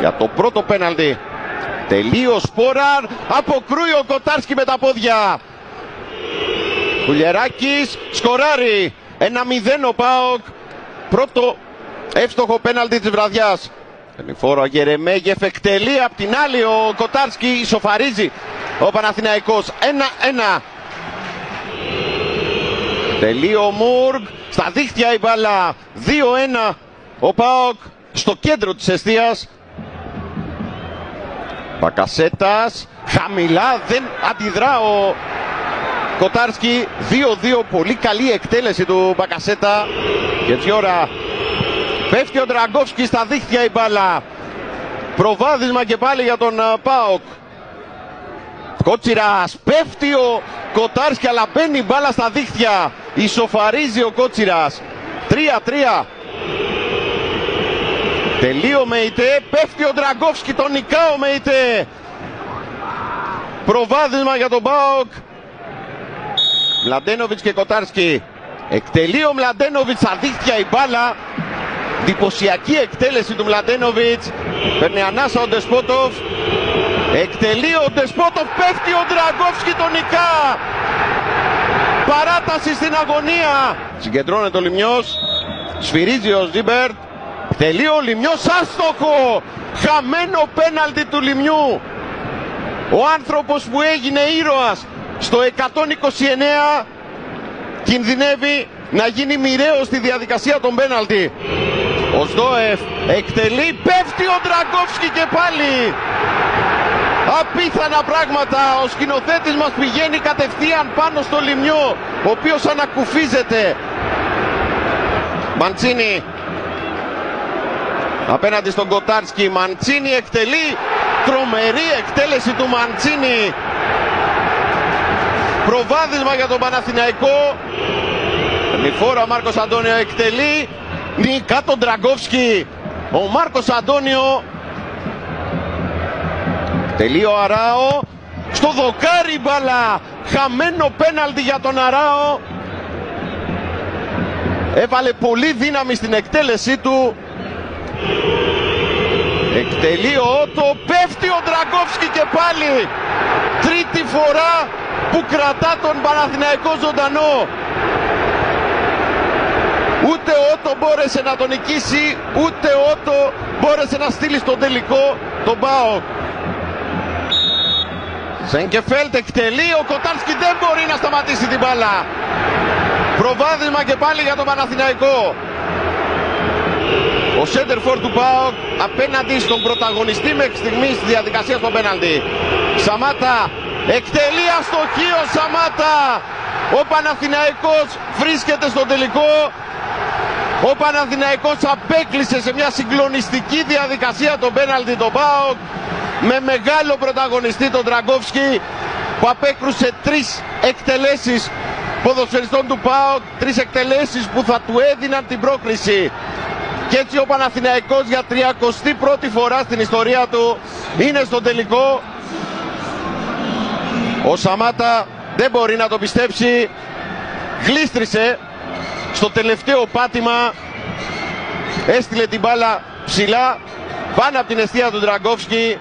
για το πρώτο πέναλτι. Τελείω Σπόραρ, αποκρούει ο Κοτάρσκι με τα πόδια. Κουλιεράκης σκοράρει. 1-0 ο ΠΑΟΚ. Πρώτο εύστοχο πέναλτι της βραδιάς. Ενηφόρο Γερεμέγεφ εκτελεί, απ' την άλλη ο Κοτάρσκι ισοφαρίζει ο Παναθηναϊκός. 1-1. Τελεί ο Μουργκ, στα δίχτυα η μπάλα. 2-1 ο ΠΑΟΚ στο κέντρο της εστίας. Μπακασέτας χαμηλά, δεν αντιδρά ο Κοτάρσκι. 2-2, πολύ καλή εκτέλεση του Μπακασέτα. Και έτσι ώρα πέφτει ο Ντραγκόφσκι, στα δίχτυα η μπάλα. Προβάδισμα και πάλι για τον ΠΑΟΚ. Κότσιρας, πέφτει ο Κοτάρσκι αλλά μπαίνει η μπάλα στα δίχτυα. Ισοφαρίζει ο Κότσιρας. 3-3. Τελείω ΜΕΙΤΕ, πέφτει ο Ντραγκόφσκι, τον νικά ο ΜΕΙΤΕ. Προβάδισμα για τον ΠΑΟΚ. Μλαντένοβιτς και Κοτάρσκι. Εκτελεί ο Μλαντένοβιτς, στα δίχτυα η μπάλα. Εντυπωσιακή εκτέλεση του Μλαντένοβιτς. Παίρνει ανάσα ο Ντεσπότοφ. Εκτελεί ο Ντεσπότοφ, πέφτει ο Ντραγκόφσκι, τον νικά. Παράταση στην αγωνία. Συγκεντρώνεται ο Λιμιός. Σφυρίζει ο Ζίμπερτ. Εκτελεί ο Λιμιός, άστοχο. Χαμένο πέναλτι του Λιμιού. Ο άνθρωπος που έγινε ήρωας στο 129 κινδυνεύει να γίνει μοιραίος στη διαδικασία των πέναλτι. Ο Σδόεφ εκτελεί, πέφτει ο Ντραγκόφσκι και πάλι. Απίθανα πράγματα. Ο σκηνοθέτης μας πηγαίνει κατευθείαν πάνω στο Λιμιό, ο οποίος ανακουφίζεται. Μαντσίνι απέναντι στον Κοτάρσκι. Μαντσίνι εκτελεί. Τρομερή εκτέλεση του Μαντσίνι. Προβάδισμα για τον Παναθηναϊκό. Νηφόρα Μάρκος Αντώνιο εκτελεί. Νικά τον Ντραγκόφσκι. Ο Μάρκος Αντώνιο. Τελεί ο Αράο. Στο δοκάρι μπάλα. Χαμένο πέναλτι για τον Αράο. Έβαλε πολύ δύναμη στην εκτέλεσή του. Εκτελεί ο Ότο, πέφτει ο Ντραγκόφσκι και πάλι. Τρίτη φορά που κρατά τον Παναθηναϊκό ζωντανό. Ούτε ο Ότο μπόρεσε να τον νικήσει, ούτε ο Ότο μπόρεσε να στείλει στον τελικό τον ΠΑΟΚ. Σενκεφέλτ εκτελεί, ο Κοτάρσκι δεν μπορεί να σταματήσει την μπάλα. Προβάδισμα και πάλι για τον Παναθηναϊκό. Ο σέντερφορ του ΠΑΟΚ απέναντι στον πρωταγωνιστή μέχρι στιγμής στη διαδικασία των πέναλτι. Σαμάτα εκτελεί, αστοχή ο Σαμάτα. Ο Παναθηναϊκός βρίσκεται στον τελικό. Ο Παναθηναϊκός απέκλεισε σε μια συγκλονιστική διαδικασία των πέναλτι τον ΠΑΟΚ, με μεγάλο πρωταγωνιστή τον Ντραγκόφσκι, που απέκρουσε 3 εκτελέσεις ποδοσφαιριστών του ΠΑΟΚ, 3 εκτελέσεις που θα του έδιναν την πρόκριση. Και έτσι ο Παναθηναϊκός για 31η φορά στην ιστορία του είναι στον τελικό. Ο Σαμάτα δεν μπορεί να το πιστέψει. Γλίστρισε στο τελευταίο πάτημα. Έστειλε την μπάλα ψηλά πάνω από την εστία του Ντραγκόφσκι.